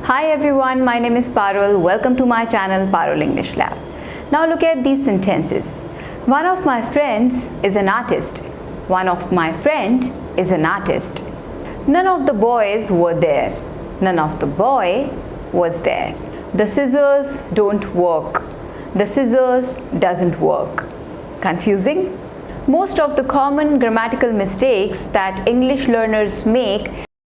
Hi everyone, my name is Parul. Welcome to my channel Parul English Lab. Now look at these sentences. One of my friends is an artist. One of my friend is an artist. None of the boys were there. None of the boy was there. The scissors don't work. The scissors doesn't work. Confusing? Most of the common grammatical mistakes that English learners make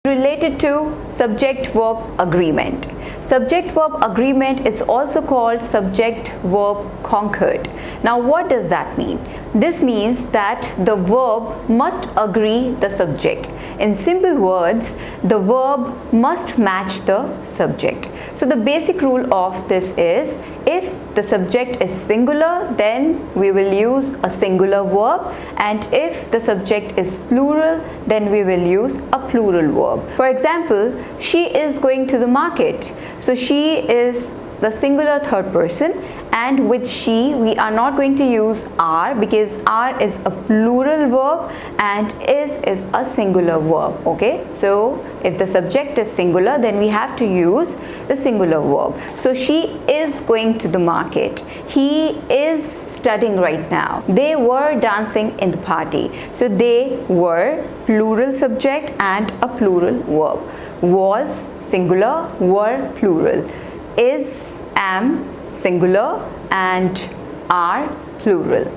related to subject-verb agreement. Subject-verb agreement is also called subject-verb concord. Now what does that mean? This means that the verb must agree the subject. In simple words, the verb must match the subject. So the basic rule of this is, if the subject is singular, then we will use a singular verb, and if the subject is plural, then we will use a plural verb. For example, she is going to the market. So she is the singular third person, and with she we are not going to use are, because are is a plural verb and is a singular verb. Okay, so if the subject is singular, then we have to use the singular verb. So she is going to the market. He is studying right now. They were dancing in the party. So they were plural subject and a plural verb. Was singular, were plural. Is, am singular, and are plural.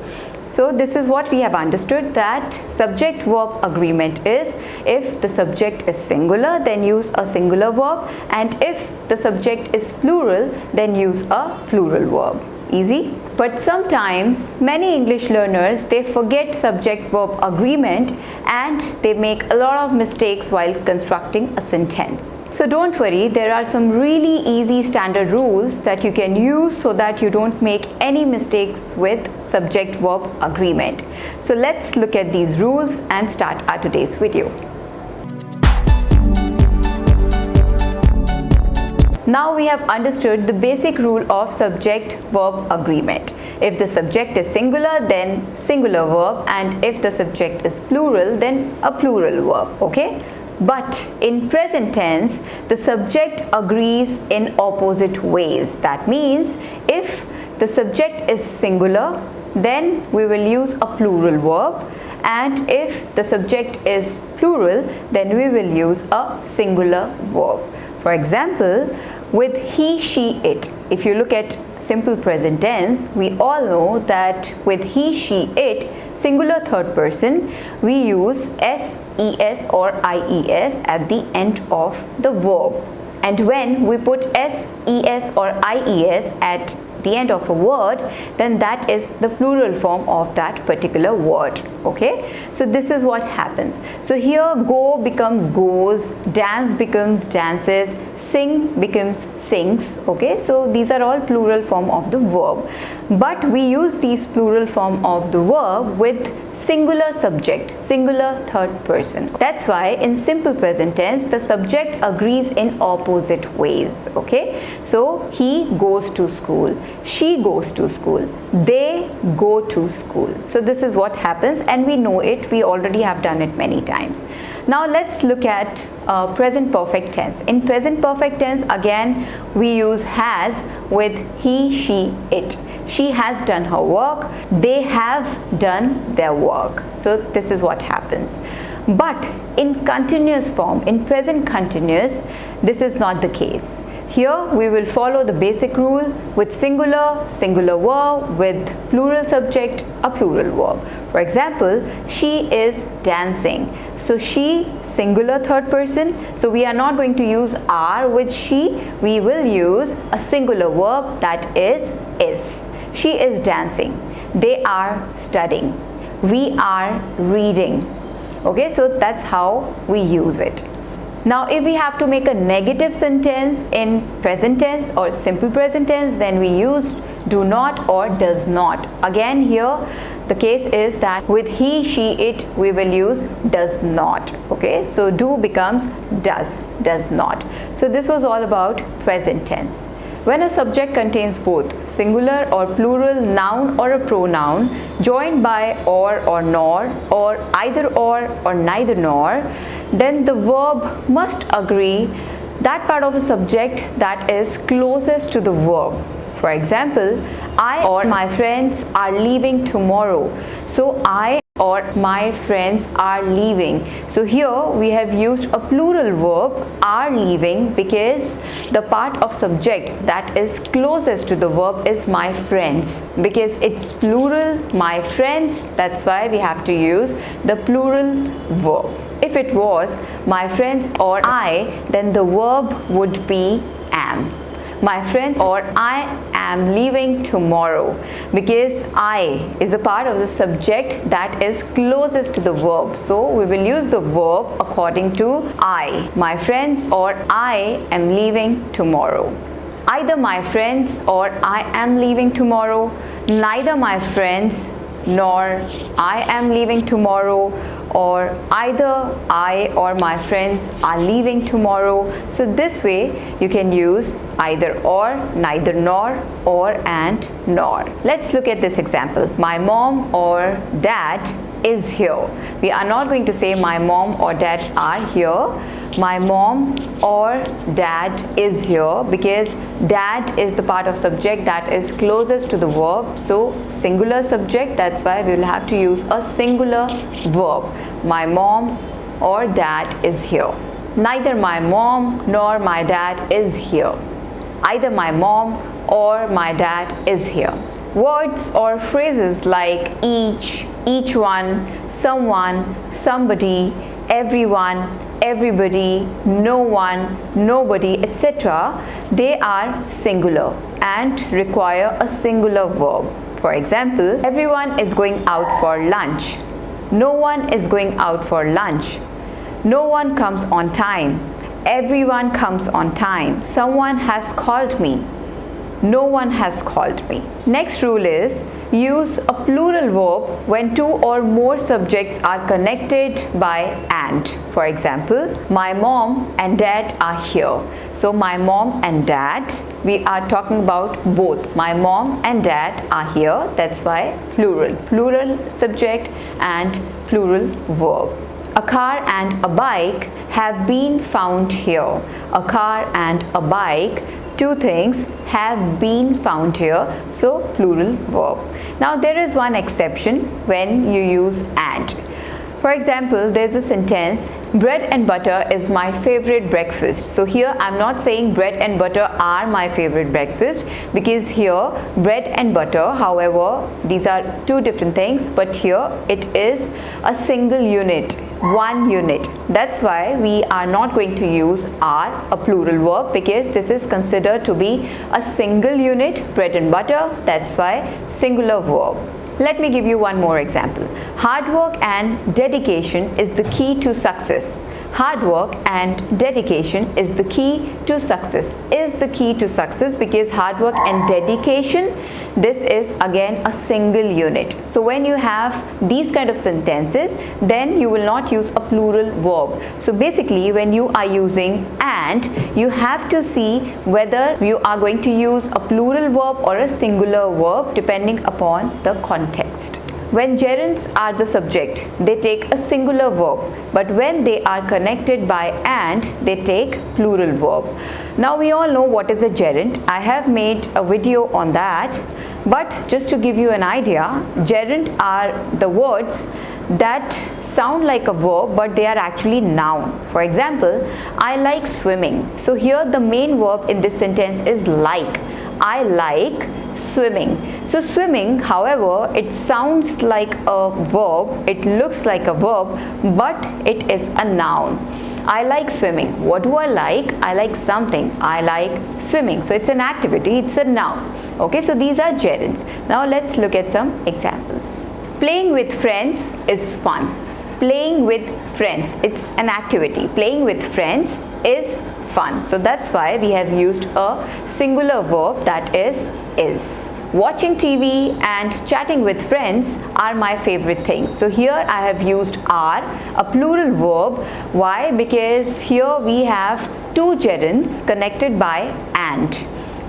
So this is what we have understood, that subject verb agreement is, if the subject is singular, then use a singular verb, and if the subject is plural, then use a plural verb. Easy? But sometimes many English learners, they forget subject verb agreement and they make a lot of mistakes while constructing a sentence. So don't worry, there are some really easy standard rules that you can use so that you don't make any mistakes with subject verb agreement. So let's look at these rules and start our today's video. Now we have understood the basic rule of subject-verb agreement. If the subject is singular, then singular verb, and if the subject is plural, then a plural verb. Okay? But in present tense, the subject agrees in opposite ways. That means if the subject is singular, then we will use a plural verb, and if the subject is plural, then we will use a singular verb. For example, with he, she, it. If you look at simple present tense, we all know that with he, she, it, singular third person, we use s, es or ies at the end of the verb. And when we put s, es or ies at the end of a word, then that is the plural form of that particular word. Okay, so this is what happens. So here go becomes goes, dance becomes dances, sing becomes sings. Okay, so these are all plural form of the verb, but we use these plural form of the verb with singular subject, singular third person. That's why in simple present tense the subject agrees in opposite ways. Okay, so he goes to school, she goes to school, they go to school. So this is what happens, and we know it, we already have done it many times. Now let's look at present perfect tense. In present perfect tense, again we use has with he, she, it. She has done her work, they have done their work. So this is what happens. But in continuous form, in present continuous, this is not the case. Here we will follow the basic rule with singular, singular verb, with plural subject, a plural verb. For example, she is dancing. So she, singular third person. So we are not going to use are with she. We will use a singular verb, that is. She is dancing. They are studying. We are reading. Okay, so that's how we use it. Now if we have to make a negative sentence in present tense or simple present tense, then we use do not or does not. Again here the case is that with he, she, it we will use does not. Okay, so do becomes does not. So this was all about present tense. When a subject contains both singular or plural noun or a pronoun joined by or nor, or either or neither nor, then the verb must agree that part of a subject that is closest to the verb. For example, I or my friends are leaving tomorrow. So I or my friends are leaving. So here we have used a plural verb, are leaving, because the part of subject that is closest to the verb is my friends. Because it's plural, my friends, that's why we have to use the plural verb. If it was my friends or I, then the verb would be am. My friends or I am leaving tomorrow, because I is a part of the subject that is closest to the verb. So we will use the verb according to I. My friends or I am leaving tomorrow. Either my friends or I am leaving tomorrow. Neither my friends nor I am leaving tomorrow, or either I or my friends are leaving tomorrow. So this way you can use either or, neither nor, or and nor. Let's look at this example. My mom or dad is here. We are not going to say my mom or dad are here. My mom or dad is here, because dad is the part of subject that is closest to the verb. So singular subject, that's why we will have to use a singular verb. My mom or dad is here. Neither my mom nor my dad is here. Either my mom or my dad is here. Words or phrases like each, each one, someone, somebody, everyone, everybody, no one, nobody, etc. they are singular and require a singular verb. For example, everyone is going out for lunch. No one is going out for lunch. No one comes on time. Everyone comes on time. Someone has called me. No one has called me. Next rule is use a plural verb when two or more subjects are connected by and. For example, my mom and dad are here. So my mom and dad, we are talking about both. My mom and dad are here. That's why plural. Plural subject and plural verb. A car and a bike have been found here. A car and a bike, two things have been found here, so plural verb. Now there is one exception when you use and. For example, there's a sentence, bread and butter is my favorite breakfast. So here I'm not saying bread and butter are my favorite breakfast, because here bread and butter, however, these are two different things, but here it is a single unit, one unit. That's why we are not going to use are, a plural verb, because this is considered to be a single unit, bread and butter. That's why singular verb. Let me give you one more example. Hard work and dedication is the key to success. Hard work and dedication is the key to success. Is the key to success, because hard work and dedication, this is again a single unit. So when you have these kind of sentences, then you will not use a plural verb. So basically when you are using and, you have to see whether you are going to use a plural verb or a singular verb depending upon the context. When gerunds are the subject, they take a singular verb, but when they are connected by and, they take plural verb. Now we all know what is a gerund. I have made a video on that, but just to give you an idea, gerund are the words that sound like a verb but they are actually noun. For example, I like swimming. So here the main verb in this sentence is like. I like swimming. So swimming, however, it sounds like a verb, it looks like a verb, but it is a noun. I like swimming. What do I like? I like something. I like swimming. So it's an activity, it's a noun. Okay, so these are gerunds. Now let's look at some examples. Playing with friends is fun. Playing with friends, it's an activity. Playing with friends is fun. So that's why we have used a singular verb, that is. Watching TV and chatting with friends are my favorite things. So here I have used are, a plural verb. Why? Because here we have two gerunds connected by and.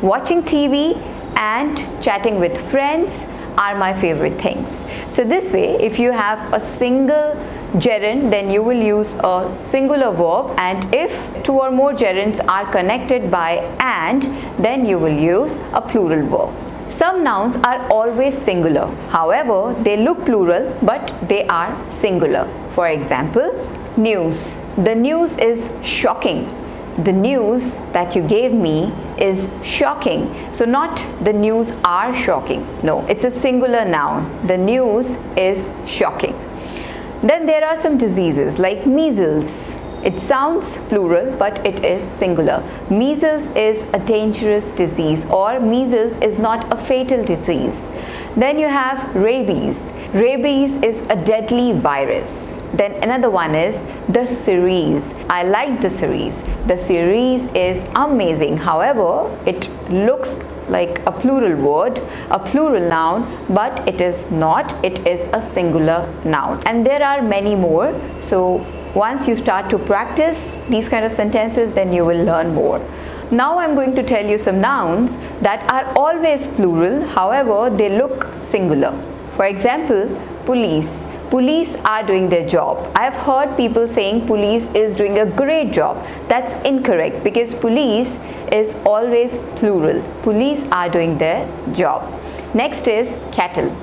Watching TV and chatting with friends are my favorite things. So this way, if you have a single gerund, then you will use a singular verb, and if two or more gerunds are connected by and, then you will use a plural verb. Some nouns are always singular, however, they look plural but they are singular. For example, news. The news is shocking. The news that you gave me is shocking. So not the news are shocking. No, it's a singular noun. The news is shocking. Then there are some diseases like measles. It sounds plural but it is singular. Measles is a dangerous disease, or measles is not a fatal disease. Then you have rabies. Rabies is a deadly virus. Then another one is the series. I like the series. The series is amazing. However, it looks like a plural word, a plural noun, but it is not. It is a singular noun. And there are many more. So once you start to practice these kind of sentences, then you will learn more. Now I'm going to tell you some nouns that are always plural, however, they look singular. For example, police. Police are doing their job. I have heard people saying police is doing a great job. That's incorrect, because police is always plural. Police are doing their job. Next is cattle.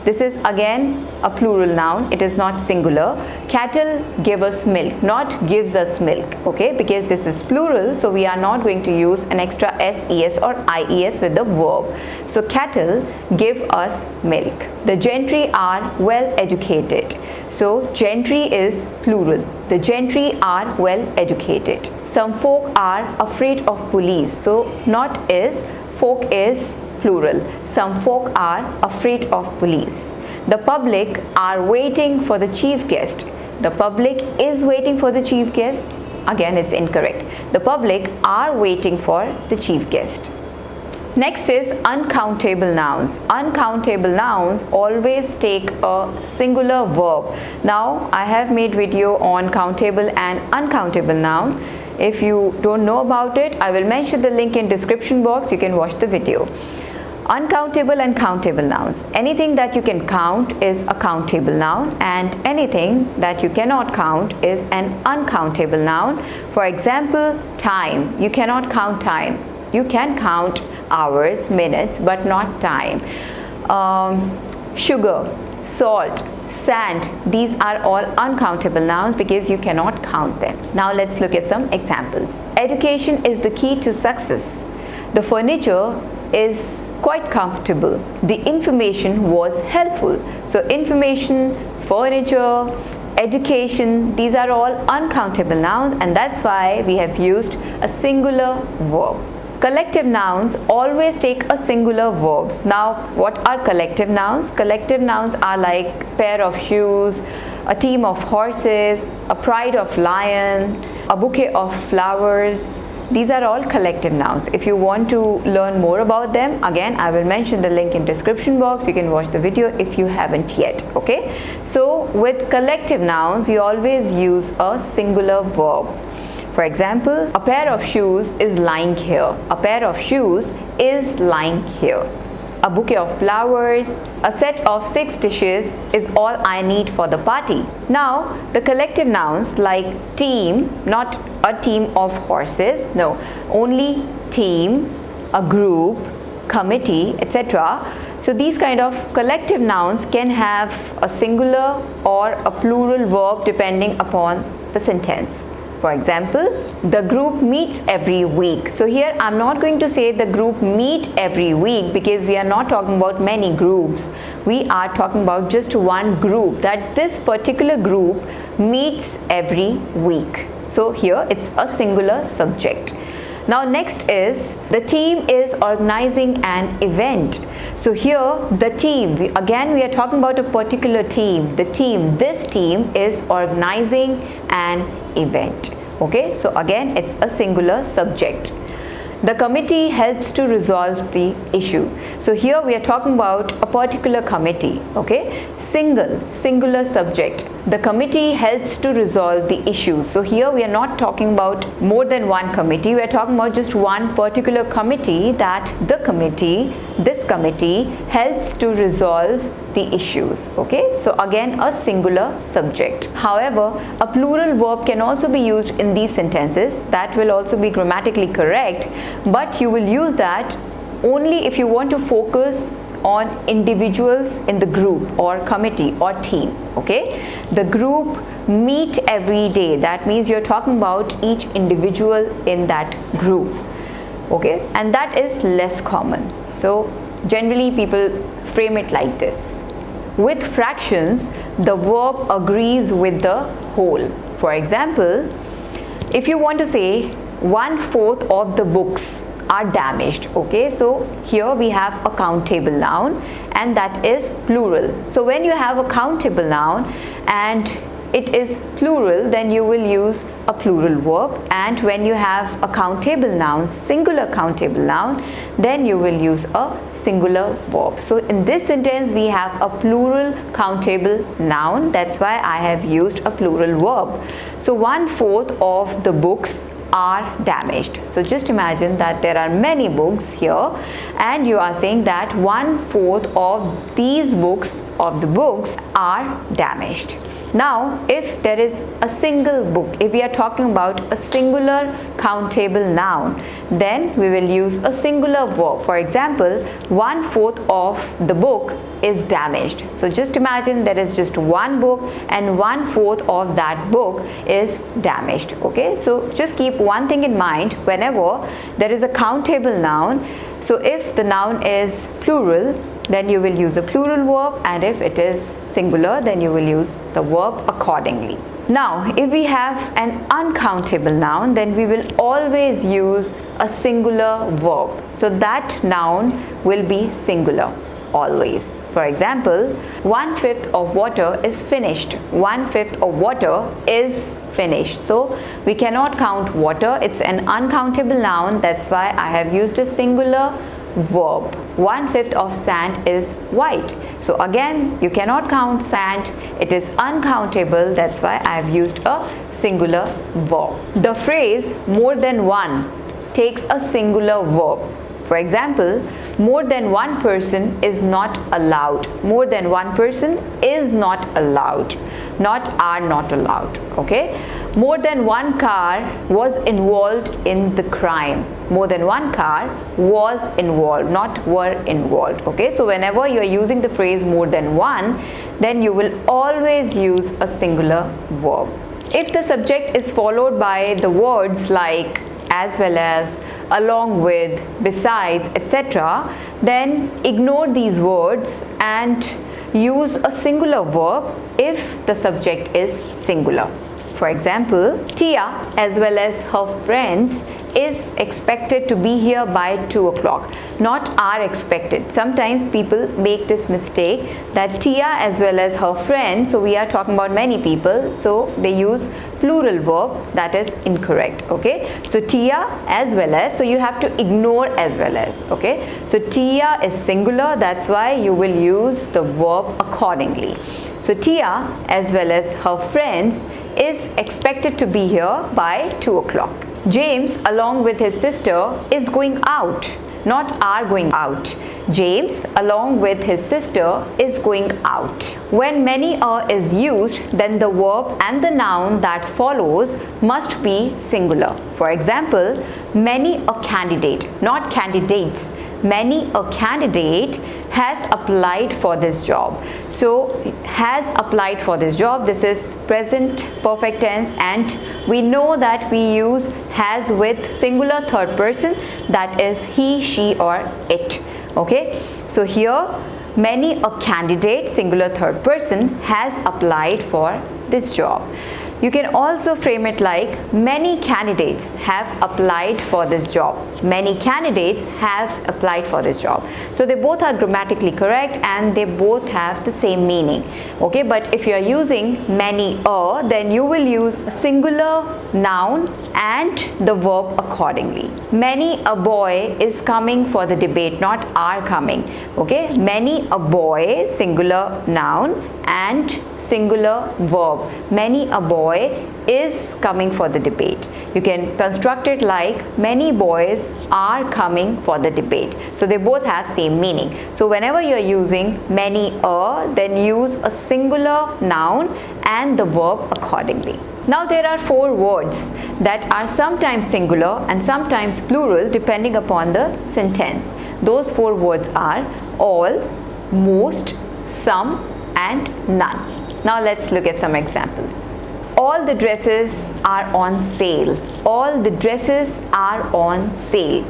This is again a plural noun. It is not singular. Cattle give us milk, not gives us milk. Okay, because this is plural, so we are not going to use an extra ses or ies with the verb. So cattle give us milk. The gentry are well educated. So gentry is plural. The gentry are well educated. Some folk are afraid of police. So not is, folk is plural. Some folk are afraid of police. The public are waiting for the chief guest. The public is waiting for the chief guest. Again, it's incorrect. The public are waiting for the chief guest. Next is uncountable nouns. Uncountable nouns always take a singular verb. Now, I have made video on countable and uncountable noun. If you don't know about it, I will mention the link in description box. You can watch the video. Uncountable and countable nouns. Anything that you can count is a countable noun, and anything that you cannot count is an uncountable noun. For example, time. You cannot count time. You can count hours, minutes, but not time. Sugar, salt, sand, these are all uncountable nouns because you cannot count them. Now let's look at some examples. Education is the key to success. The furniture is quite comfortable. The information was helpful. So information, furniture, education, these are all uncountable nouns, and that's why we have used a singular verb. Collective nouns always take a singular verbs. Now, what are collective nouns? Collective nouns are like pair of shoes, a team of horses, a pride of lion, a bouquet of flowers. These are all collective nouns. If you want to learn more about them, again, I will mention the link in description box. You can watch the video if you haven't yet. Okay. So with collective nouns, we always use a singular verb. For example, a pair of shoes is lying here. A pair of shoes is lying here. A bouquet of flowers, a set of 6 dishes is all I need for the party. Now, the collective nouns like team, not a team of horses, no, only team, a group, committee, etc. So these kind of collective nouns can have a singular or a plural verb depending upon the sentence. For example, the group meets every week. So here I'm not going to say the group meet every week because we are not talking about many groups. We are talking about just one group, that this particular group meets every week. So here it's a singular subject. Now next is the team is organizing an event. So here the team, again we are talking about a particular team. The team, this team is organizing an event. Okay, so again it's a singular subject. The committee helps to resolve the issue. So here we are talking about a particular committee. Okay, singular subject. The committee helps to resolve the issues. So here we are not talking about more than one committee. We are talking about just one particular committee, that this committee helps to resolve the issues. Okay, so again a singular subject. However, a plural verb can also be used in these sentences. That will also be grammatically correct, but you will use that only if you want to focus on individuals in the group or committee or team. Okay, the group meet every day. That means you're talking about each individual in that group. Okay, and that is less common. So generally people frame it like this. With fractions, the verb agrees with the whole. For example, if you want to say 1/4 of the books are damaged. Okay, so here we have a countable noun and that is plural. So when you have a countable noun and it is plural, then you will use a plural verb, and when you have a countable noun, singular countable noun, then you will use a singular verb. So in this sentence we have a plural countable noun. That's why I have used a plural verb. So 1/4 of the books are damaged. So just imagine that there are many books here and you are saying that 1/4 of these books are damaged. Now if there is a single book, if we are talking about a singular countable noun, then we will use a singular verb. For example, 1/4 of the book is damaged. So just imagine there is just one book and 1/4 of that book is damaged. Okay, so just keep one thing in mind whenever there is a countable noun. So if the noun is plural, then you will use a plural verb, and if it is singular, then you will use the verb accordingly. Now if we have an uncountable noun, then we will always use a singular verb. So that noun will be singular always. For example, 1/5 of water is finished. 1/5 of water is finished. So we cannot count water. It's an uncountable noun. That's why I have used a singular verb. 1/5 of sand is white. So again, you cannot count sand. It is uncountable. That's why I have used a singular verb. The phrase more than one takes a singular verb. For example, more than one person is not allowed. More than one person is not allowed. Not are not allowed. Okay. More than one car was involved in the crime. More than one car was involved, not were involved. Okay. So whenever you are using the phrase more than one, then you will always use a singular verb. If the subject is followed by the words like as well as, along with, besides, etc., then ignore these words and use a singular verb if the subject is singular. For example, Tia as well as her friends is expected to be here by 2 o'clock. Not are expected. Sometimes people make this mistake that Tia as well as her friends, so we are talking about many people, so they use plural verb. That is incorrect. Okay, so Tia as well as, so you have to ignore as well as. Okay, so Tia is singular, that's why you will use the verb accordingly. So Tia as well as her friends is expected to be here by 2 o'clock. James along with his sister is going out. Not are going out. James along with his sister is going out. When many is used, then the verb and the noun that follows must be singular. For example, many a candidate, not candidates. Many a candidate has applied for this job. So has applied for this job, this is present perfect tense, and we know that we use has with singular third person, that is he, she or it. Okay, so here many a candidate, singular third person, has applied for this job. You can also frame it like many candidates have applied for this job. Many candidates have applied for this job. So they both are grammatically correct and they both have the same meaning. Okay, but if you are using many then you will use a singular noun and the verb accordingly. Many a boy is coming for the debate, not are coming. Okay, many a boy, singular noun and singular verb. Many a boy is coming for the debate. You can construct it like many boys are coming for the debate. So they both have same meaning. So whenever you are using many a, then use a singular noun and the verb accordingly. Now there are 4 words that are sometimes singular and sometimes plural depending upon the sentence. Those 4 words are all, most, some and none. Now let's look at some examples. All the dresses are on sale. All the dresses are on sale.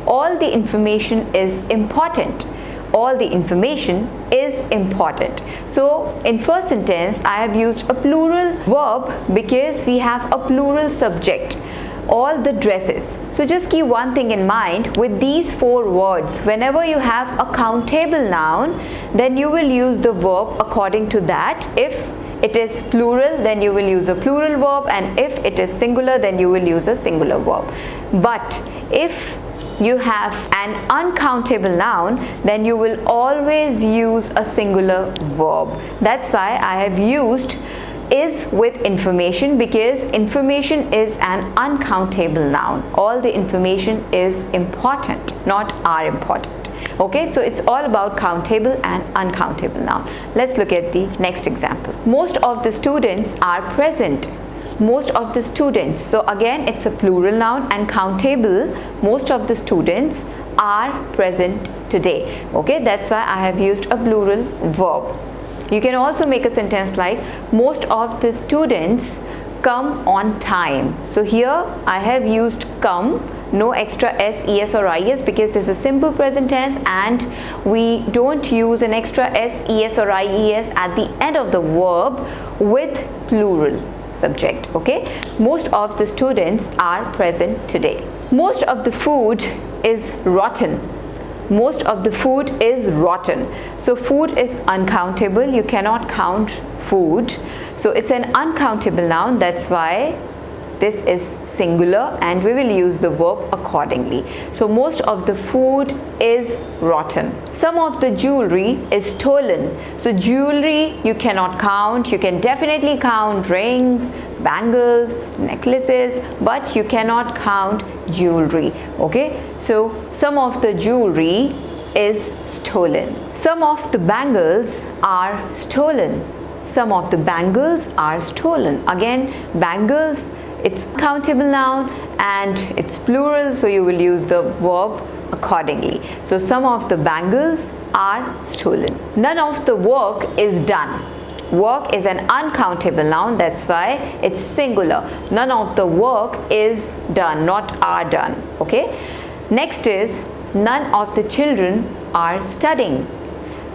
All the information is important. All the information is important. So in first sentence I have used a plural verb because we have a plural subject. All the dresses. So just keep one thing in mind with these 4 words. Whenever you have a countable noun, then you will use the verb according to that. If it is plural, then you will use a plural verb, and if it is singular, then you will use a singular verb. But if you have an uncountable noun, then you will always use a singular verb. That's why I have used is with information, because information is an uncountable noun. All the information is important, not are important. Okay, so it's all about countable and uncountable noun. Let's look at the next example. Most of the students are present. Most of the students. So again, it's a plural noun and countable. Most of the students are present today. Okay, that's why I have used a plural verb. You can also make a sentence like most of the students come on time. So here I have used come, no extra s, es or is, because this is simple present tense and we don't use an extra s, es or ies at the end of the verb with plural subject. Okay, most of the students are present today. Most of the food is rotten. Most of the food is rotten. So food is uncountable. You cannot count food. So it's an uncountable noun. That's why this is singular and we will use the verb accordingly. So most of the food is rotten. Some of the jewelry is stolen. So jewelry you cannot count. You can definitely count rings, bangles, necklaces, but you cannot count jewelry. Okay, so some of the jewelry is stolen. Some of the bangles are stolen. Some of the bangles are stolen. Again, bangles, it's countable noun and it's plural, so you will use the verb accordingly. So some of the bangles are stolen. None of the work is done. Work is an uncountable noun, that's why it's singular. None of the work is done, not are done. Okay, next is none of the children are studying.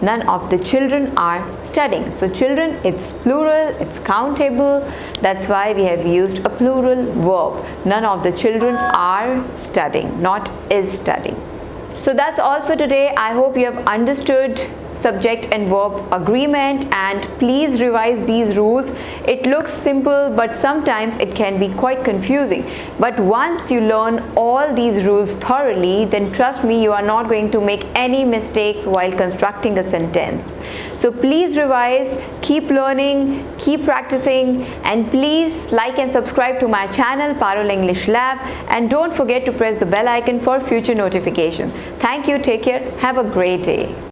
None of the children are studying. So children, it's plural, it's countable, that's why we have used a plural verb. None of the children are studying, not is studying. So that's all for today. I hope you have understood subject and verb agreement, and please revise these rules. It looks simple, but sometimes it can be quite confusing. But once you learn all these rules thoroughly, then trust me, you are not going to make any mistakes while constructing a sentence. So please revise, keep learning, keep practicing, and please like and subscribe to my channel Parul English Lab, and don't forget to press the bell icon for future notifications. Thank you, take care, have a great day.